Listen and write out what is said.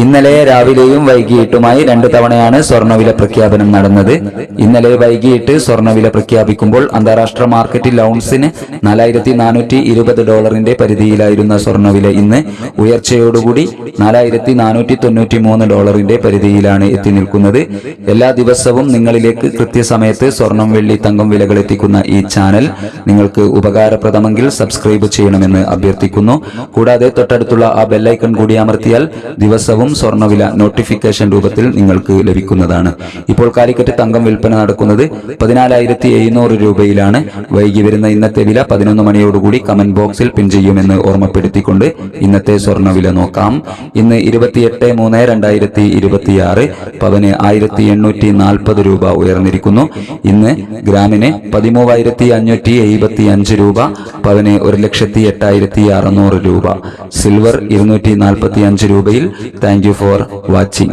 ഇന്നലെ രാവിലെയും വൈകിട്ടുമായി 2 തവണയാണ് സ്വർണ്ണവില പ്രഖ്യാപനം നടന്നത്. ഇന്നലെ വൈകിട്ട് സ്വർണ്ണവില പ്രഖ്യാപിക്കുമ്പോൾ അന്താരാഷ്ട്ര മാർക്കറ്റിൽ ഔൺസിന് $4,420 പരിധിയിലായിരുന്ന സ്വർണ്ണവില ഇന്ന് ഉയർച്ചയോടുകൂടി $4,493 പരിധിയിലാണ് എത്തി നിൽക്കുന്നത്. എല്ലാ ദിവസവും നിങ്ങളിലേക്ക് കൃത്യസമയത്ത് സ്വർണം, വെള്ളി, തങ്കം വിലകൾ എത്തിക്കുന്ന ഈ ചാനൽ നിങ്ങൾക്ക് ഉപകാരപ്രദമെങ്കിൽ സബ്സ്ക്രൈബ് ചെയ്യണമെന്ന് അഭ്യർത്ഥിക്കുന്നു. കൂടാതെ തൊട്ടടുത്തുള്ള ആ ബെല്ലൈക്കൺ കൂടി അമർത്തിയാൽ ദിവസവും സ്വർണ്ണവില നോട്ടിഫിക്കേഷൻ രൂപത്തിൽ നിങ്ങൾക്ക് ലഭിക്കുന്നതാണ്. ഇപ്പോൾ കാലിക്കറ്റ് തങ്കം വിൽപ്പന നടക്കുന്നത് 14,700 രൂപയിലാണ്. വൈകി വരുന്ന ഇന്നത്തെ വില 11 മണിയോടുകൂടി കമന്റ് ബോക്സിൽ പിൻ ചെയ്യുമെന്ന് ഓർമ്മപ്പെടുത്തിക്കൊണ്ട് ഇന്നത്തെ സ്വർണ്ണവില നോക്കാം. ഇന്ന് 28/3/2026 പവന് 1,840 രൂപ ഉയർന്നിരിക്കുന്നു. ഇന്ന് ഗ്രാമിന് 13,575 രൂപ, പവന് 1,08,600 രൂപ. സിൽവർ 245 രൂപയിൽ. Thank you for watching.